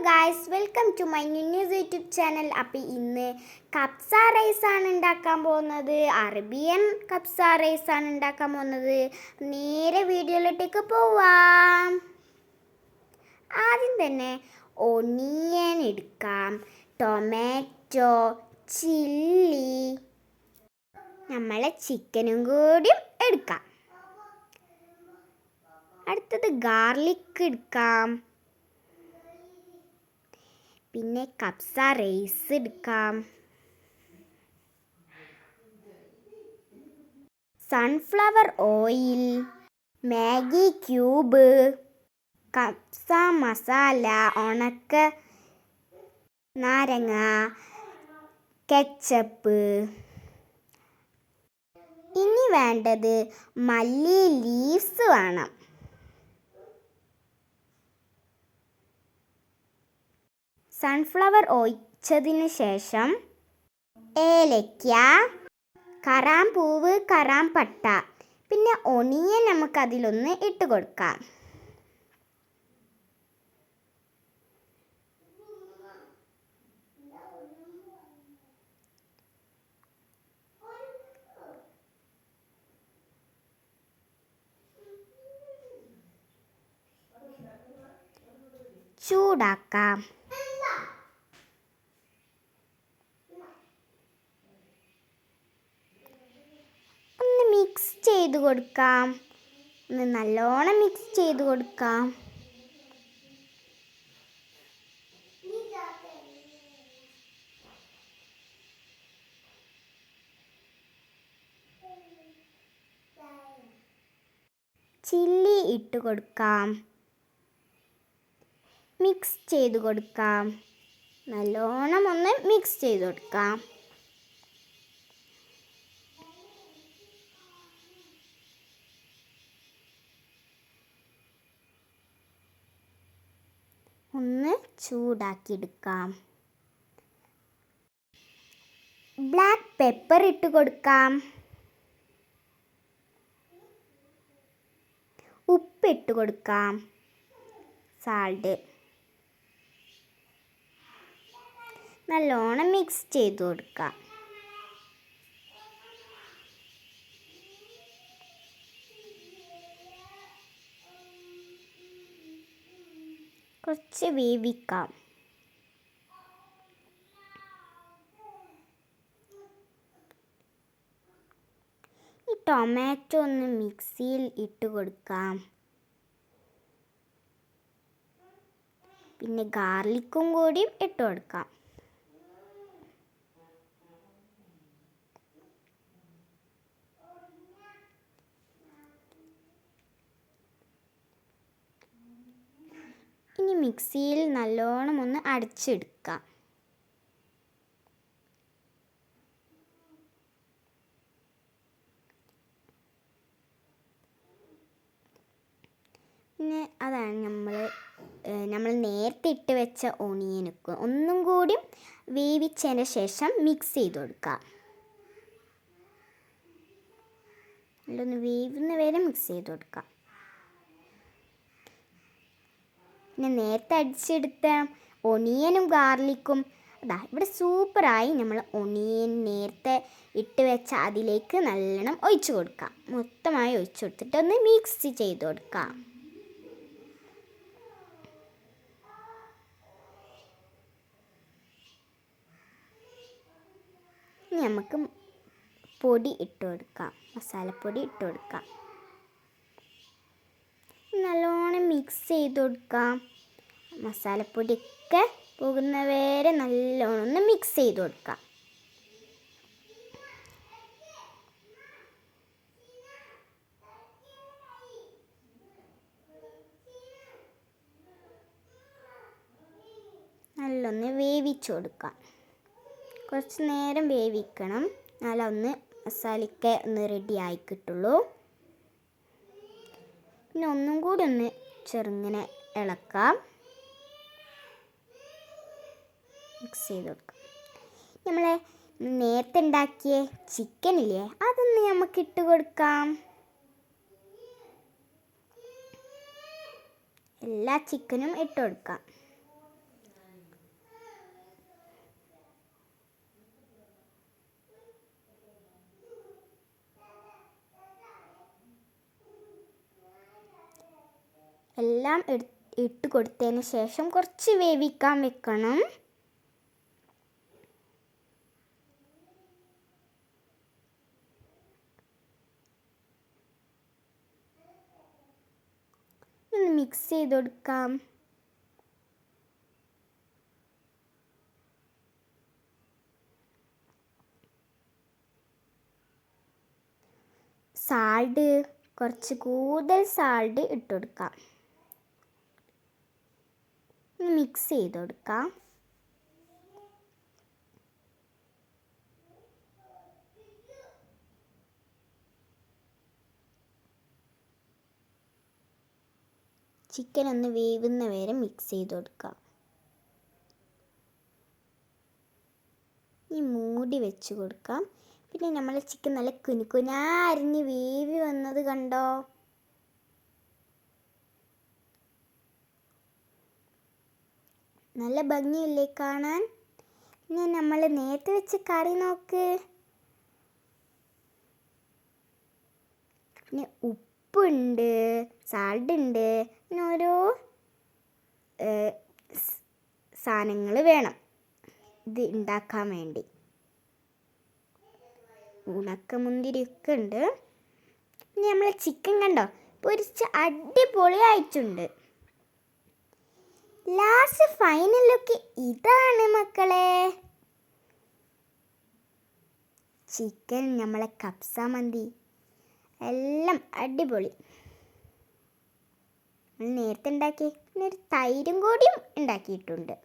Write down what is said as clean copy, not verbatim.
Guys, welcome to my news YouTube channel. അപ്പോൾ ഇന്ന് കപ്സ rice ആണ് ഉണ്ടാക്കാൻ പോകുന്നത്. അറേബ്യൻ കപ്സ റൈസ് ആണ് ഉണ്ടാക്കാൻ പോകുന്നത്. നേരെ വീഡിയോയിലോട്ടേക്ക് പോവാം. ആദ്യം തന്നെ ഒനിയൻ എടുക്കാം, ടൊമാറ്റോ, ചില്ലി, നമ്മളെ ചിക്കനും കൂടി എടുക്കാം. അടുത്തത് ഗാർലിക് എടുക്കാം, പിന്നെ കപ്സ റൈസ് എടുക്കാം, സൺഫ്ലവർ ഓയിൽ, മാഗി ക്യൂബ്, കപ്സ മസാല, ഉണക്ക നാരങ്ങ, കെച്ചപ്പ്. ഇനി വേണ്ടത് മല്ലി ലീവ്സ് വേണം. സൺഫ്ലവർ ഒഴിച്ചതിന് ശേഷം ഏലക്ക, കറാമ്പൂവ്, കറാമ്പട്ട, പിന്നെ ഒനിയൻ നമുക്കതിലൊന്ന് ഇട്ട് കൊടുക്കാം. ചൂടാക്കാം. ഒന്ന് മിക്സ് ചെയ്ത് കൊടുക്കാം. ഒന്ന് നല്ലോണം മിക്സ് ചെയ്ത് കൊടുക്കാം. ചില്ലി ഇട്ട് കൊടുക്കാം. മിക്സ് ചെയ്ത് കൊടുക്കാം. നല്ലോണം ഒന്ന് മിക്സ് ചെയ്ത് കൊടുക്കാം. ഒന്ന് ചൂടാക്കിയെടുക്കാം. ബ്ലാക്ക് പെപ്പർ ഇട്ട് കൊടുക്കാം. ഉപ്പിട്ട് കൊടുക്കാം, സാൾട്ട്. നല്ലോണം മിക്സ് ചെയ്ത് കൊടുക്കാം. കുറച്ച് വേവിക്കാം. ഈ ടൊമാറ്റോ ഒന്ന് മിക്സിയിൽ ഇട്ട് കൊടുക്കാം. പിന്നെ ഗാർലിക്കും കൂടി ഇട്ട് കൊടുക്കാം. ഇനി മിക്സിയിൽ നല്ലോണം ഒന്ന് അടിച്ചെടുക്കാം. പിന്നെ അതാണ് നമ്മൾ നേരത്തെ ഇട്ട് വെച്ച ഓണിയനൊക്കെ ഒന്നും കൂടി വേവിച്ചതിന് ശേഷം മിക്സ് ചെയ്ത് കൊടുക്കാം. നല്ലൊന്ന് വേവുന്ന വരെ മിക്സ് ചെയ്ത് കൊടുക്കാം. പിന്നെ നേരത്തെ അടിച്ചെടുത്ത ഒണിയനും ഗാർലിക്കും ഇവിടെ സൂപ്പറായി. നമ്മൾ ഒണിയൻ നേരത്തെ ഇട്ട് വെച്ച അതിലേക്ക് നല്ലോണം ഒഴിച്ചു കൊടുക്കാം. മൊത്തമായി ഒഴിച്ചു കൊടുത്തിട്ട് ഒന്ന് മിക്സ് ചെയ്ത് കൊടുക്കാം. ഇനി നമുക്ക് പൊടി ഇട്ട് കൊടുക്കാം, മസാലപ്പൊടി ഇട്ട് കൊടുക്കാം. നല്ലോണം മിക്സ് ചെയ്ത് കൊടുക്കാം. മസാലപ്പൊടിയൊക്കെ പോകുന്നവരെ നല്ലോണം ഒന്ന് മിക്സ് ചെയ്ത് കൊടുക്കാം. നല്ലൊന്ന് വേവിച്ചു കൊടുക്കാം. കുറച്ച് നേരം വേവിക്കണം, എന്നാലും ഒന്ന് മസാലയൊക്കെ ഒന്ന് റെഡി ആയി കിട്ടുള്ളൂ. പിന്നെ ഒന്നും കൂടി ഒന്ന് ചെറുങ്ങനെ ഇളക്കാം, മിക്സ് ചെയ്ത് കൊടുക്കാം. നമ്മൾ നേരത്തെ ഉണ്ടാക്കിയ ചിക്കനില്ലേ, അതൊന്ന് നമുക്ക് ഇട്ട് കൊടുക്കാം. എല്ലാ ചിക്കനും ഇട്ട് കൊടുക്കാം. എല്ലാം ഇട്ട് കൊടുത്തതിന് ശേഷം കുറച്ച് വേവിക്കാൻ വെക്കണം. ഒന്ന് മിക്സ് ചെയ്ത് കൊടുക്കാം. സാൾട്ട് കുറച്ച് കൂടുതൽ സാൾട്ട് ഇട്ട് കൊടുക്കാം. മിക്സ് ചെയ്ത് കൊടുക്കാം. ചിക്കൻ ഒന്ന് വേവുന്ന വരെ മിക്സ് ചെയ്ത് കൊടുക്കാം. ഈ മൂടി വെച്ച് കൊടുക്കാം. പിന്നെ നമ്മൾ ചിക്കൻ നല്ല കുനുകുനാ അരിഞ്ഞ് വേവി വന്നത് കണ്ടോ? നല്ല ഭംഗിയില്ലേ കാണാൻ? പിന്നെ നമ്മൾ നേരത്തെ വെച്ച കറി നോക്ക്. പിന്നെ ഉപ്പുണ്ട്, സാൾട്ട് ഉണ്ട്, പിന്നെ ഓരോ സാധനങ്ങൾ വേണം ഇത് ഉണ്ടാക്കാൻ വേണ്ടി. ഉണക്കമുന്തിരിയൊക്കെ ഉണ്ട്. പിന്നെ നമ്മൾ ചിക്കൻ കണ്ടോ പൊരിച്ച് അടിപൊളിയായിട്ടുണ്ട്. ലാസ്റ്റ് ഫൈനൽ ലുക്ക് ഇതാണ് മക്കളെ. ചിക്കൻ നമ്മളെ കബ്സ മന്തി എല്ലാം അടിപൊളി. നമ്മൾ നേരത്തെ ഉണ്ടാക്കി പിന്നെ ഒരു തൈരും കൂടിയും ഉണ്ടാക്കിയിട്ടുണ്ട്.